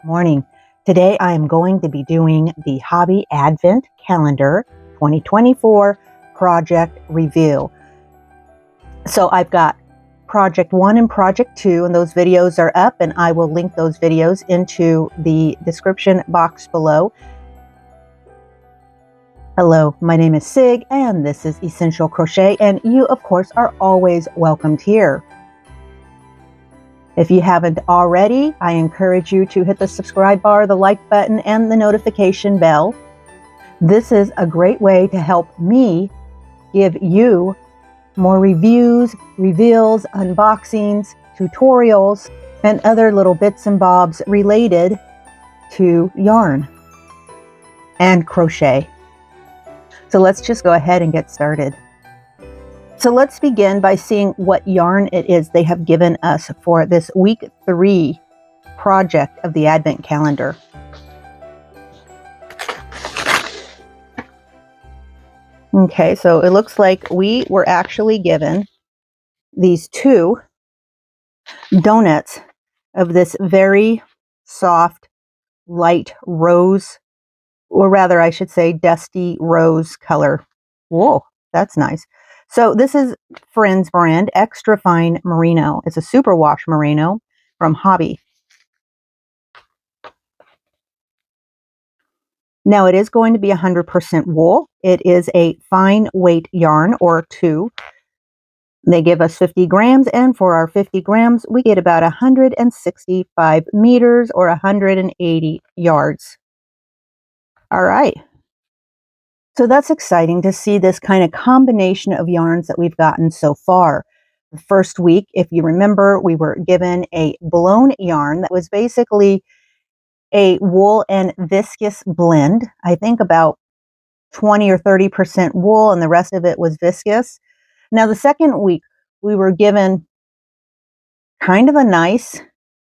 Morning. Today I am going to be doing the Hobbii Advent Calendar 2024 project review. So I've got project 1 and project 2, and those videos are up, and I will link those videos into the description box below. Hello, my name is Sig, and this is Essential Crochet, and you of course are always welcomed here. If you haven't already, I encourage you to hit the subscribe bar, the like button, and the notification bell. This is a great way to help me give you more reviews, reveals, unboxings, tutorials, and other little bits and bobs related to yarn and crochet. So let's just go ahead and get started. So let's begin by seeing what yarn it is they have given us for this week 3 project of the Advent calendar. Okay, so it looks like we were actually given these 2 donuts of this very soft, light rose, or rather I should say dusty rose color. Whoa, that's nice. So this is Friends brand Extra Fine Merino. It's a superwash merino from Hobbii. Now it is going to be 100% wool. It is a fine weight yarn, or 2. They give us 50 grams, and for our 50 grams, we get about 165 meters or 180 yards. All right. So that's exciting to see this kind of combination of yarns that we've gotten so far. The first week, if you remember, we were given a blown yarn that was basically a wool and viscose blend. I think about 20 or 30% wool and the rest of it was viscose. Now the second week, we were given kind of a nice, it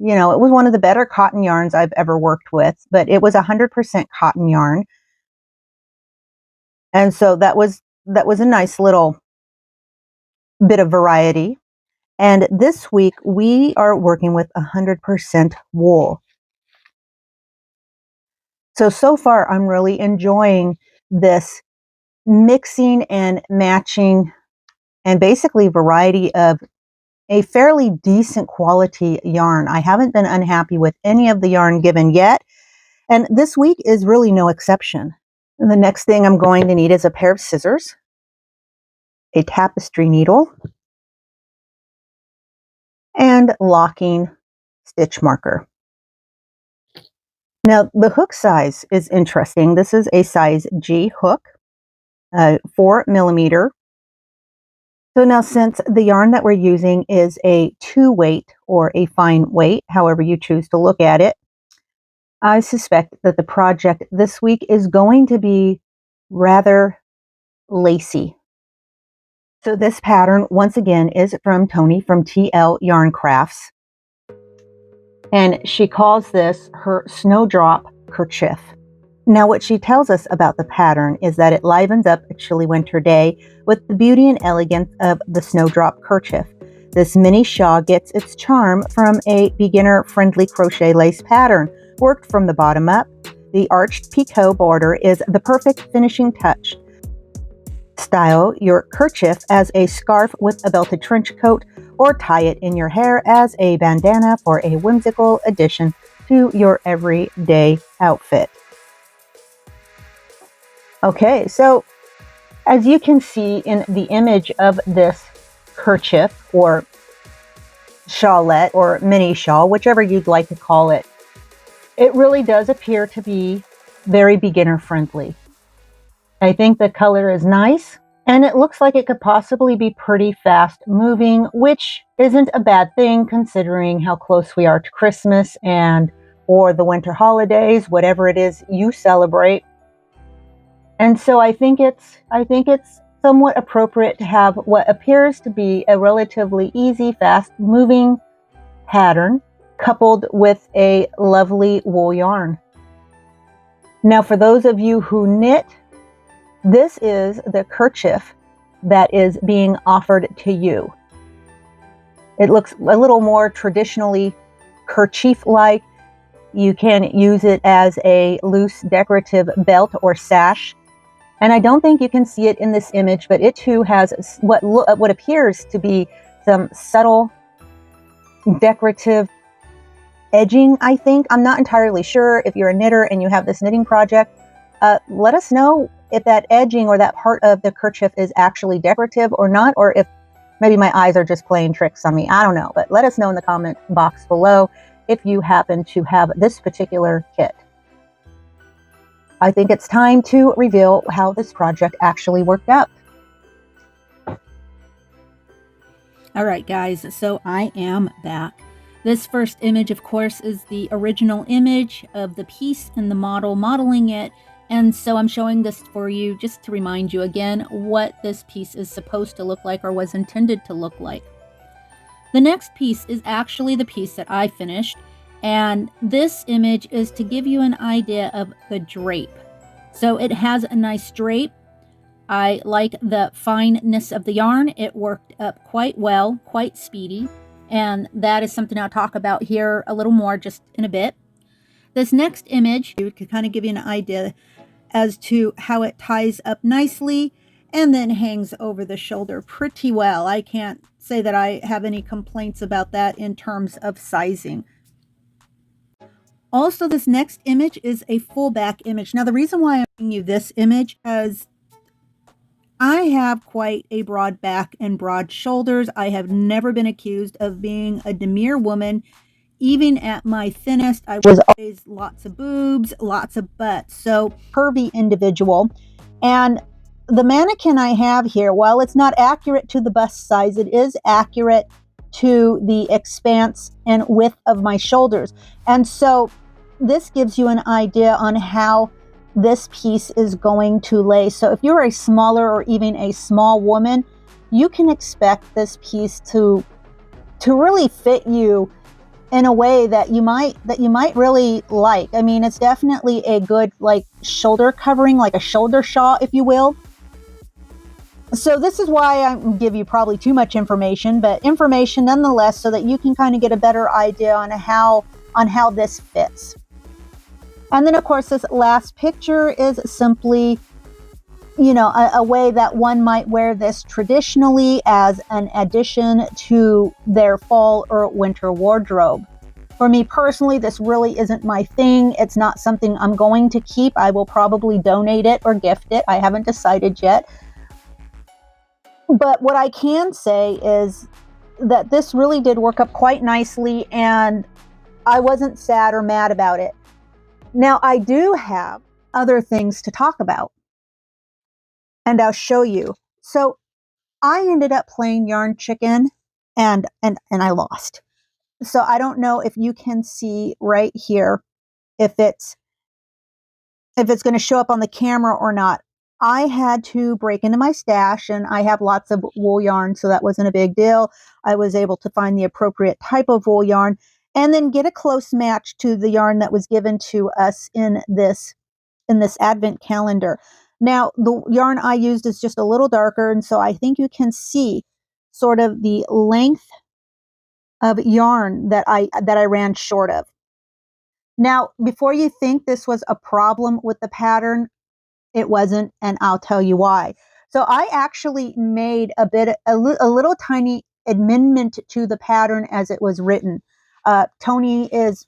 was one of the better cotton yarns I've ever worked with, but it was 100% cotton yarn. And so that was a nice little bit of variety. And this week we are working with 100% wool. So far I'm really enjoying this mixing and matching and basically variety of a fairly decent quality yarn. I haven't been unhappy with any of the yarn given yet, and this week is really no exception. And the next thing I'm going to need is a pair of scissors, a tapestry needle, and locking stitch marker. Now the hook size is interesting. This is a size G hook, 4 millimeter. So now since the yarn that we're using is a 2 weight or a fine weight, however you choose to look at it, I suspect that the project this week is going to be rather lacy. So this pattern, once again, is from Tony from TL Yarn Crafts. And she calls this her Snowdrop Kerchief. Now what she tells us about the pattern is that it livens up a chilly winter day with the beauty and elegance of the Snowdrop Kerchief. This mini shawl gets its charm from a beginner-friendly crochet lace pattern, worked from the bottom up. The arched picot border is the perfect finishing touch. Style your kerchief as a scarf with a belted trench coat, or tie it in your hair as a bandana for a whimsical addition to your everyday outfit. Okay, so as you can see in the image of this kerchief or shawlette or mini shawl, whichever you'd like to call it, it really does appear to be very beginner friendly. I think the color is nice, and it looks like it could possibly be pretty fast moving, which isn't a bad thing considering how close we are to Christmas or the winter holidays, whatever it is you celebrate. And so I think it's somewhat appropriate to have what appears to be a relatively easy, fast-moving pattern coupled with a lovely wool yarn. Now, for those of you who knit, this is the kerchief that is being offered to you. It looks a little more traditionally kerchief-like. You can use it as a loose decorative belt or sash. And I don't think you can see it in this image, but it too has what appears to be some subtle decorative edging, I think. I'm not entirely sure. If you're a knitter and you have this knitting project, let us know if that edging or that part of the kerchief is actually decorative or not, or if maybe my eyes are just playing tricks on me. I don't know, but let us know in the comment box below if you happen to have this particular kit. I think it's time to reveal how this project actually worked out. All right, guys, so I am back. This first image, of course, is the original image of the piece and the model modeling it. And so I'm showing this for you just to remind you again what this piece is supposed to look like or was intended to look like. The next piece is actually the piece that I finished. And this image is to give you an idea of the drape. So it has a nice drape. I like the fineness of the yarn. It worked up quite well, quite speedy. And that is something I'll talk about here a little more just in a bit. This next image could kind of give you an idea as to how it ties up nicely and then hangs over the shoulder pretty well. I can't say that I have any complaints about that in terms of sizing. Also, this next image is a full back image. Now, the reason why I'm showing you this image is I have quite a broad back and broad shoulders. I have never been accused of being a demure woman. Even at my thinnest, I was always lots of boobs, lots of butt. So, Curvy individual. And the mannequin I have here, while it's not accurate to the bust size, it is accurate to the expanse and width of my shoulders. And so this gives you an idea on how this piece is going to lay. So if you're a smaller or even a small woman, you can expect this piece to really fit you in a way that you might really like. I mean, it's definitely a good like shoulder covering, like a shoulder shawl, if you will. So this is why I give you probably too much information, but information nonetheless, so that you can kind of get a better idea on how this fits. And then, of course, this last picture is simply, you know, a way that one might wear this traditionally as an addition to their fall or winter wardrobe. For me personally, this really isn't my thing. It's not something I'm going to keep. I will probably donate it or gift it. I haven't decided yet. But what I can say is that this really did work up quite nicely, and I wasn't sad or mad about it. Now, I do have other things to talk about, and I'll show you. So I ended up playing Yarn Chicken, and I lost. So I don't know if you can see right here if it's going to show up on the camera or not. I had to break into my stash, and I have lots of wool yarn, so that wasn't a big deal. I was able to find the appropriate type of wool yarn and then get a close match to the yarn that was given to us in this Advent calendar. Now, the yarn I used is just a little darker, and so I think you can see sort of the length of yarn that I ran short of. Now, before you think this was a problem with the pattern, it wasn't, and I'll tell you why. So I actually made a little tiny amendment to the pattern as it was written. Tony is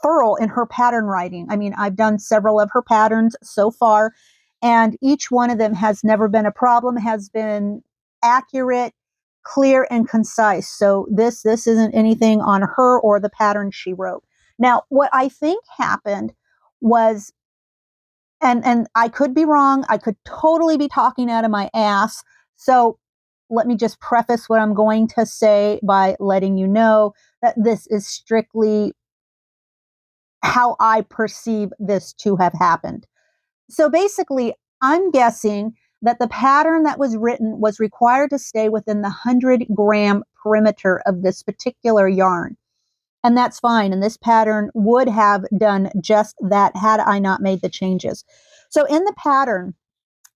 thorough in her pattern writing. I mean, I've done several of her patterns so far, and each one of them has never been a problem, has been accurate, clear, and concise. So this isn't anything on her or the pattern she wrote. Now, what I think happened was, and I could be wrong, I could totally be talking out of my ass. So let me just preface what I'm going to say by letting you know that this is strictly how I perceive this to have happened. So basically, I'm guessing that the pattern that was written was required to stay within the 100-gram perimeter of this particular yarn. And that's fine. And this pattern would have done just that had I not made the changes. So in the pattern,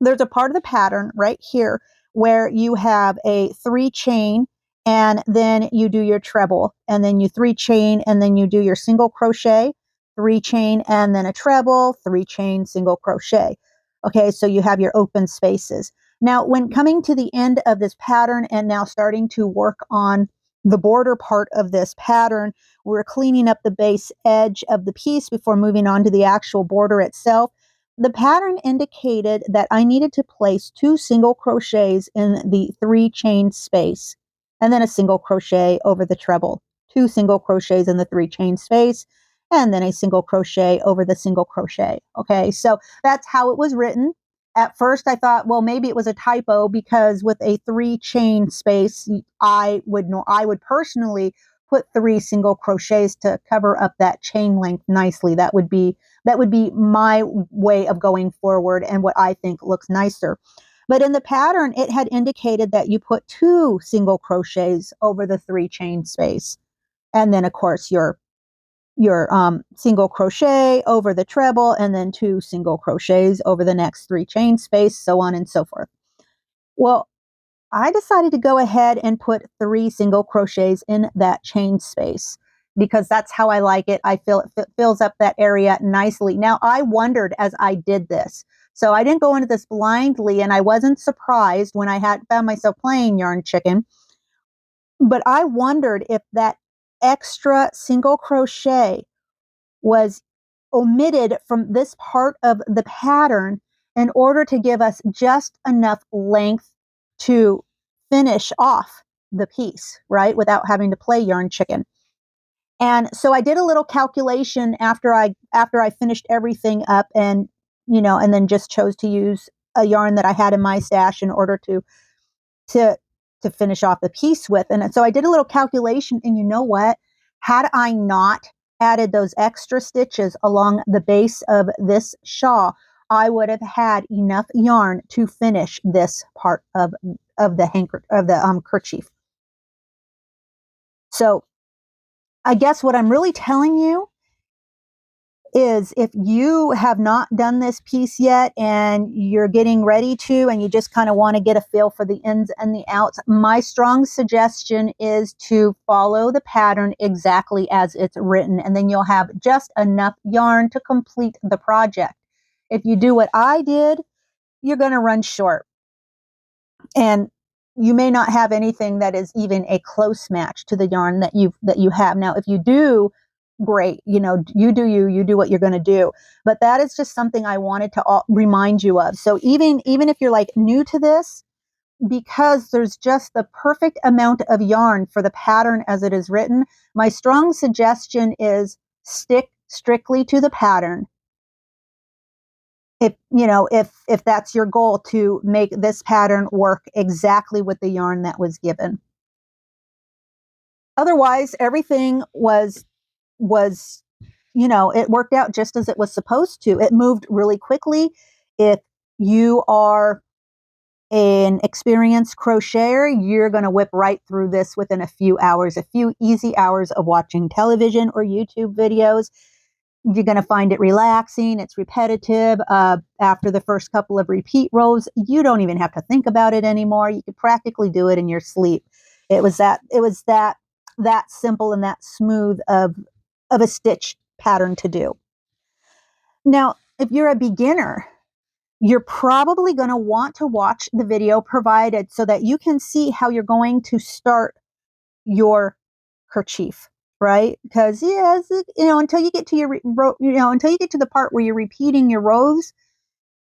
there's a part of the pattern right here where you have a 3 chain, and then you do your treble, and then you 3 chain, and then you do your single crochet, 3 chain and then a treble, 3 chain, single crochet. Okay, so you have your open spaces. Now, when coming to the end of this pattern and now starting to work on the border part of this pattern, we're cleaning up the base edge of the piece before moving on to the actual border itself. The pattern indicated that I needed to place 2 single crochets in the 3 chain space and then a single crochet over the treble, 2 single crochets in the 3 chain space, and then a single crochet over the single crochet. Okay, so that's how it was written. At first I thought, well, maybe it was a typo because with a 3 chain space, I would personally put 3 single crochets to cover up that chain length nicely. That would be my way of going forward and what I think looks nicer. But in the pattern, it had indicated that you put 2 single crochets over the 3 chain space. And then of course your single crochet over the treble, and then 2 single crochets over the next 3 chain space, so on and so forth. Well, I decided to go ahead and put 3 single crochets in that chain space because that's how I like it. I feel it fills up that area nicely. Now, I wondered as I did this. So I didn't go into this blindly, and I wasn't surprised when I had found myself playing Yarn Chicken. But I wondered if that extra single crochet was omitted from this part of the pattern in order to give us just enough length to finish off the piece, right? Without having to play Yarn Chicken. And so I did a little calculation after I finished everything up, and and then just chose to use a yarn that I had in my stash in order to finish off the piece with. And so I did a little calculation, and you know what? Had I not added those extra stitches along the base of this shawl, I would have had enough yarn to finish this part of the kerchief. So I guess what I'm really telling you is, if you have not done this piece yet and you're getting ready to, and you just kind of want to get a feel for the ins and the outs, my strong suggestion is to follow the pattern exactly as it's written, and then you'll have just enough yarn to complete the project. If you do what I did, you're going to run short. And you may not have anything that is even a close match to the yarn that you have. Now, if you do, great, you do what you're going to do. But that is just something I wanted to remind you of. So even if you're like new to this, because there's just the perfect amount of yarn for the pattern as it is written, my strong suggestion is stick strictly to the pattern. If that's your goal, to make this pattern work exactly with the yarn that was given. Otherwise, everything was it worked out just as it was supposed to. It moved really quickly. If you are an experienced crocheter, you're going to whip right through this within a few hours, a few easy hours of watching television or YouTube videos. You're going to find it relaxing. It's repetitive. After the first couple of repeat rows, you don't even have to think about it anymore. You could practically do it in your sleep. It was that simple and that smooth of a stitch pattern to do. Now, if you're a beginner, you're probably going to want to watch the video provided so that you can see how you're going to start your kerchief, right? Because until you get to until you get to the part where you're repeating your rows,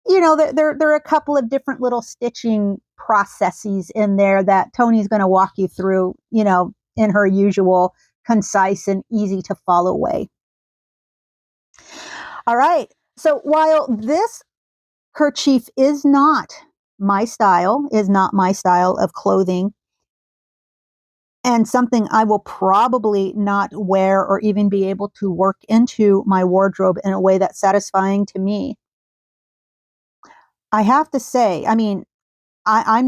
there are a couple of different little stitching processes in there that Tony's going to walk you through, in her usual concise and easy to follow way. All right. So while this kerchief is not my style of clothing, and something I will probably not wear or even be able to work into my wardrobe in a way that's satisfying to me, I have to say, I'm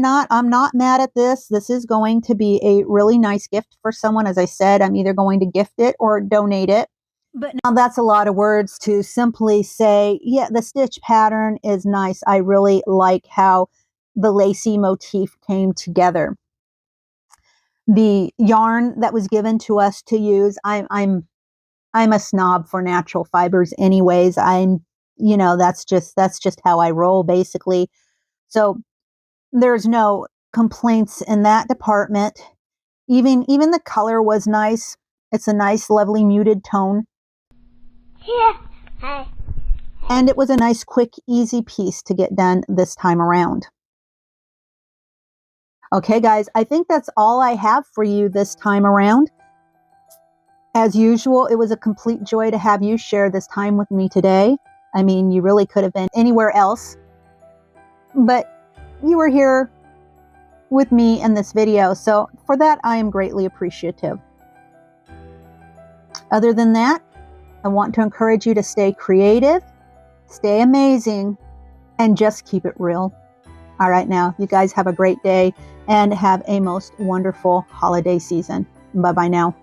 not mad at this. This is going to be a really nice gift for someone. As I said, I'm either going to gift it or donate it. But now that's a lot of words to simply say, yeah, the stitch pattern is nice. I really like how the lacy motif came together. The yarn that was given to us to use, I'm I'm a snob for natural fibers anyways. That's just how I roll basically. So there's no complaints in that department. Even the color was nice. It's a nice, lovely muted tone. Yeah. And it was a nice, quick, easy piece to get done this time around. Okay, guys, I think that's all I have for you this time around. As usual, it was a complete joy to have you share this time with me today. I mean, you really could have been anywhere else, but you were here with me in this video, so for that, I am greatly appreciative. Other than that, I want to encourage you to stay creative, stay amazing, and just keep it real. All right, now, you guys have a great day and have a most wonderful holiday season. Bye-bye now.